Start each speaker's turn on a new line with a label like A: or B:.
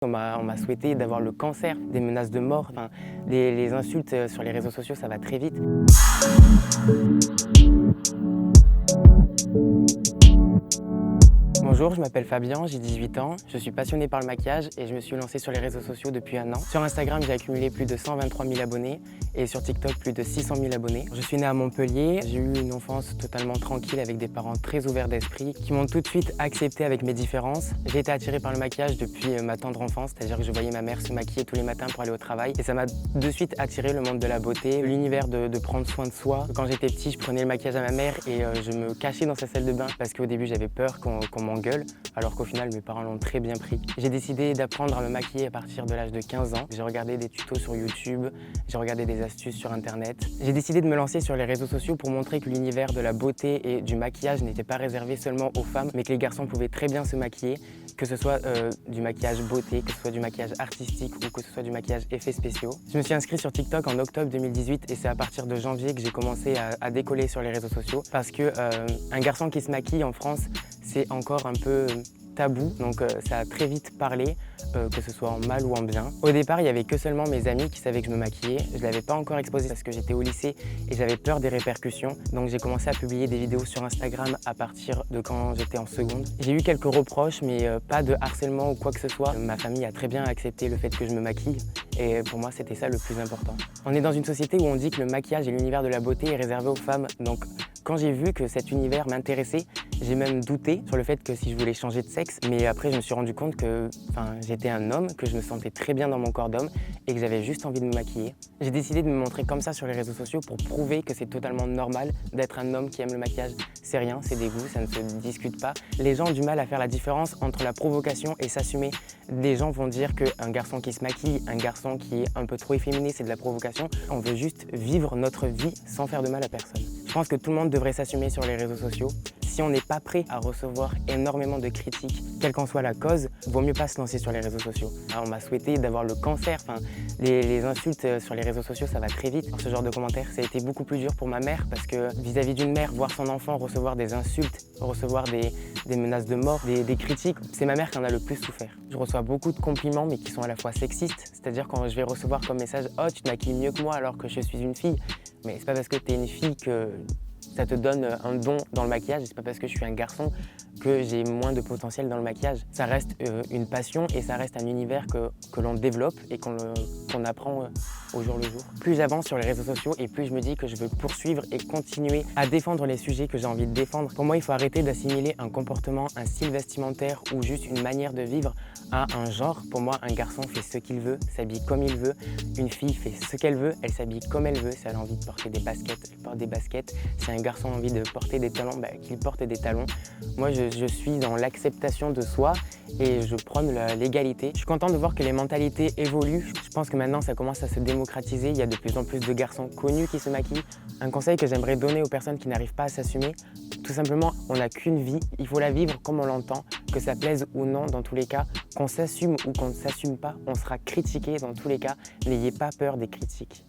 A: On m'a souhaité d'avoir le cancer, des menaces de mort, enfin, les insultes sur les réseaux sociaux, ça va très vite. Bonjour, je m'appelle Fabien, j'ai 18 ans, je suis passionné par le maquillage et je me suis lancé sur les réseaux sociaux depuis un an. Sur Instagram, j'ai accumulé plus de 123 000 abonnés et sur TikTok, plus de 600 000 abonnés. Je suis né à Montpellier, j'ai eu une enfance totalement tranquille avec des parents très ouverts d'esprit qui m'ont tout de suite accepté avec mes différences. J'ai été attiré par le maquillage depuis ma tendre enfance, c'est-à-dire que je voyais ma mère se maquiller tous les matins pour aller au travail et ça m'a de suite attiré le monde de la beauté, l'univers de prendre soin de soi. Quand j'étais petit, je prenais le maquillage à ma mère et je me cachais dans sa salle de bain parce qu'au début, j'avais peur qu'on m'engueule, alors qu'au final, mes parents l'ont très bien pris. J'ai décidé d'apprendre à me maquiller à partir de l'âge de 15 ans. J'ai regardé des tutos sur YouTube, j'ai regardé des astuces sur Internet. J'ai décidé de me lancer sur les réseaux sociaux pour montrer que l'univers de la beauté et du maquillage n'était pas réservé seulement aux femmes, mais que les garçons pouvaient très bien se maquiller, que ce soit du maquillage beauté, que ce soit du maquillage artistique ou que ce soit du maquillage effets spéciaux. Je me suis inscrit sur TikTok en octobre 2018 et c'est à partir de janvier que j'ai commencé à décoller sur les réseaux sociaux parce que un garçon qui se maquille en France, c'est encore un peu tabou, donc ça a très vite parlé, que ce soit en mal ou en bien. Au départ, il n'y avait que seulement mes amis qui savaient que je me maquillais. Je ne l'avais pas encore exposé parce que j'étais au lycée et j'avais peur des répercussions. Donc j'ai commencé à publier des vidéos sur Instagram à partir de quand j'étais en seconde. J'ai eu quelques reproches, mais pas de harcèlement ou quoi que ce soit. Ma famille a très bien accepté le fait que je me maquille et pour moi, c'était ça le plus important. On est dans une société où on dit que le maquillage et l'univers de la beauté est réservé aux femmes. Donc quand j'ai vu que cet univers m'intéressait, j'ai même douté sur le fait que si je voulais changer de sexe. Mais après, je me suis rendu compte que j'étais un homme, que je me sentais très bien dans mon corps d'homme et que j'avais juste envie de me maquiller. J'ai décidé de me montrer comme ça sur les réseaux sociaux pour prouver que c'est totalement normal d'être un homme qui aime le maquillage. C'est rien, c'est des goûts, ça ne se discute pas. Les gens ont du mal à faire la différence entre la provocation et s'assumer. Des gens vont dire qu'un garçon qui se maquille, un garçon qui est un peu trop efféminé, c'est de la provocation. On veut juste vivre notre vie sans faire de mal à personne. Je pense que tout le monde devrait s'assumer sur les réseaux sociaux. Si on n'est pas prêt à recevoir énormément de critiques, quelle qu'en soit la cause, vaut mieux pas se lancer sur les réseaux sociaux. On m'a souhaité d'avoir le cancer, les insultes sur les réseaux sociaux, ça va très vite. Ce genre de commentaires, ça a été beaucoup plus dur pour ma mère parce que vis-à-vis d'une mère, voir son enfant recevoir des insultes, recevoir des menaces de mort, des critiques, c'est ma mère qui en a le plus souffert. Je reçois beaucoup de compliments mais qui sont à la fois sexistes, c'est-à-dire quand je vais recevoir comme message « Oh, tu te maquilles mieux que moi alors que je suis une fille », mais c'est pas parce que tu es une fille que ça te donne un don dans le maquillage, c'est pas parce que je suis un garçon que j'ai moins de potentiel dans le maquillage. Ça reste une passion et ça reste un univers que l'on développe et qu'on apprend au jour le jour. Plus j'avance sur les réseaux sociaux et plus je me dis que je veux poursuivre et continuer à défendre les sujets que j'ai envie de défendre. Pour moi, il faut arrêter d'assimiler un comportement, un style vestimentaire ou juste une manière de vivre à un genre. Pour moi, un garçon fait ce qu'il veut, s'habille comme il veut. Une fille fait ce qu'elle veut, elle s'habille comme elle veut. Si elle a envie de porter des baskets, elle porte des baskets. Si un garçon a envie de porter des talons, qu'il porte des talons. Moi, je suis dans l'acceptation de soi et je prône l'égalité. Je suis content de voir que les mentalités évoluent. Je pense que maintenant, ça commence à se démocratiser. Il y a de plus en plus de garçons connus qui se maquillent. Un conseil que j'aimerais donner aux personnes qui n'arrivent pas à s'assumer, tout simplement, on n'a qu'une vie. Il faut la vivre comme on l'entend, que ça plaise ou non dans tous les cas. Qu'on s'assume ou qu'on ne s'assume pas, on sera critiqué dans tous les cas. N'ayez pas peur des critiques.